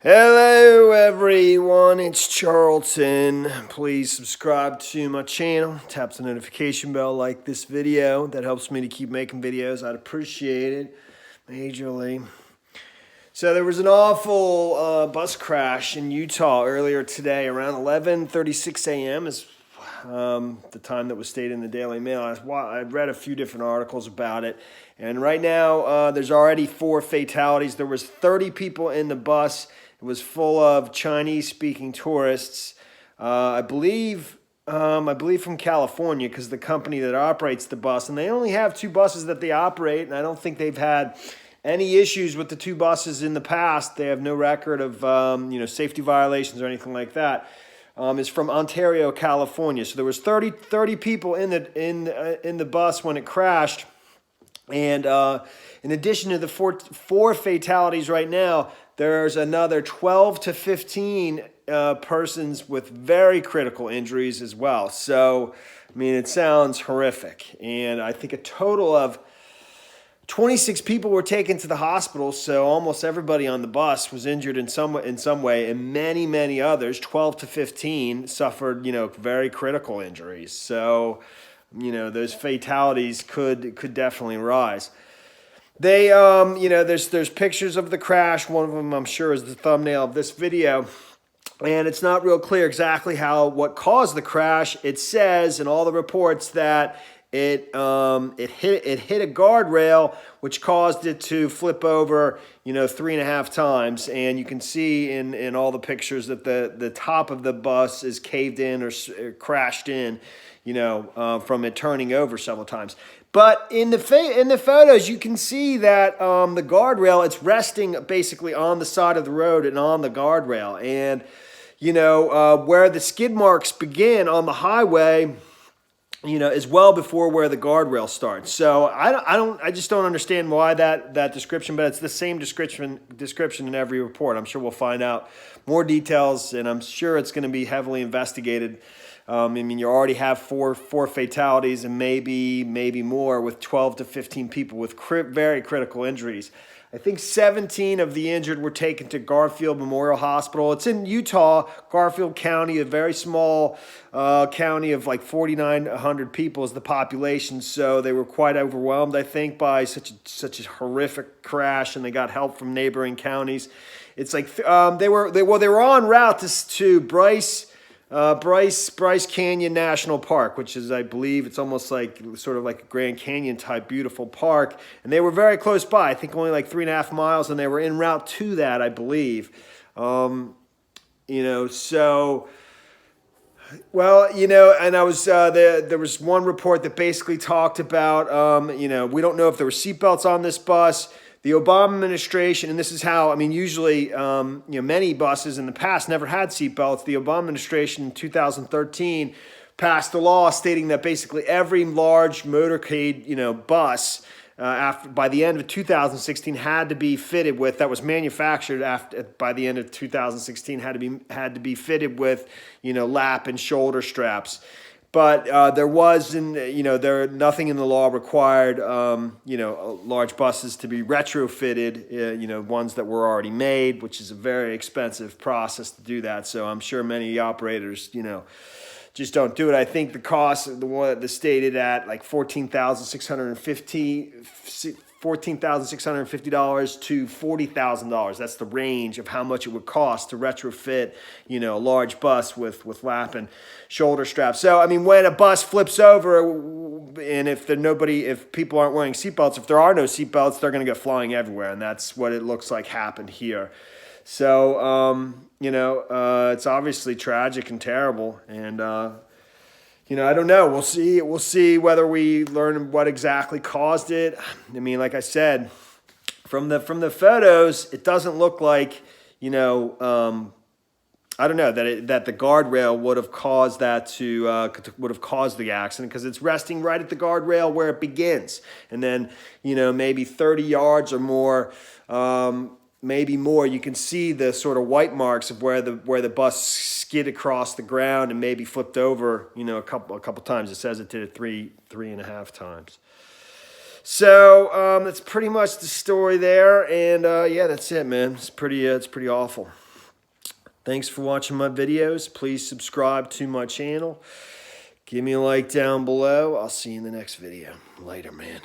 Hello everyone, it's Charlton. Please subscribe to my channel, tap the notification bell, like this video. That helps me to keep making videos. I'd appreciate it majorly. So there was an awful bus crash in Utah earlier today around 11:36 a.m. is the time that was stated in the Daily Mail. I read a few different articles about it, and right now there's already 4 fatalities. There was 30 people in the bus. It was full of Chinese-speaking tourists. I believe from California, because the company that operates the bus, and they only have 2 buses that they operate, and I don't think they've had any issues with the 2 buses in the past. They have no record of safety violations or anything like that. Is from Ontario, California. So there was 30 people in the bus when it crashed, and in addition to the four fatalities right now, there's another 12 to 15 persons with very critical injuries as well. So, I mean, it sounds horrific. And I think a total of 26 people were taken to the hospital, so almost everybody on the bus was injured in some way, and many others, 12 to 15, suffered, very critical injuries. So, those fatalities could definitely rise. They, there's pictures of the crash. One of them, I'm sure, is the thumbnail of this video. And it's not real clear exactly what caused the crash. It says in all the reports that it hit a guardrail, which caused it to flip over, 3.5 times. And you can see in all the pictures that the top of the bus is caved in or crashed in, from it turning over several times. But in the photos, you can see that the guardrail, it's resting basically on the side of the road and on the guardrail. And, where the skid marks begin on the highway, is well before where the guardrail starts. So I just don't understand why that description, but it's the same description in every report. I'm sure we'll find out more details, and I'm sure it's going to be heavily investigated. You already have four fatalities and maybe more, with 12 to 15 people with very critical injuries. I think 17 of the injured were taken to Garfield Memorial Hospital. It's in Utah, Garfield County, a very small county of like 4,900 people is the population. So they were quite overwhelmed, I think, by such a horrific crash, and they got help from neighboring counties. It's like they were en route to Bryce Canyon National Park, which is, I believe, it's almost like sort of like a Grand Canyon type beautiful park. And they were very close by, I think only like 3.5 miles, and they were en route to that, I believe. And I was there was one report that basically talked about, we don't know if there were seatbelts on this bus. The Obama administration, and this is how, usually, many buses in the past never had seatbelts. The Obama administration in 2013 passed a law stating that basically every large motorcade, bus, by the end of 2016 had to be fitted with, that was manufactured by the end of 2016, had to be fitted with, lap and shoulder straps. But there wasn't, nothing in the law required, large buses to be retrofitted, ones that were already made, which is a very expensive process to do that. So I'm sure many operators, just don't do it. I think the cost of the one that's stated at like $14,650 to $40,000. That's the range of how much it would cost to retrofit, a large bus with lap and shoulder straps. So, when a bus flips over, and if people aren't wearing seatbelts, if there are no seatbelts, they're going to go flying everywhere, and that's what it looks like happened here. So, it's obviously tragic and terrible, and I don't know. We'll see whether we learn what exactly caused it. Like I said, from the photos, it doesn't look like, I don't know, that the guardrail would have caused the accident, because it's resting right at the guardrail where it begins, and then maybe 30 yards or more. Maybe more, you can see the sort of white marks of where the bus skid across the ground and maybe flipped over, a couple times. It says it did it 3.5 times. So that's pretty much the story there, and yeah, that's it, man. It's pretty awful. Thanks for watching my videos. Please subscribe to my channel. Give me a like down below. I'll see you in the next video. Later, man.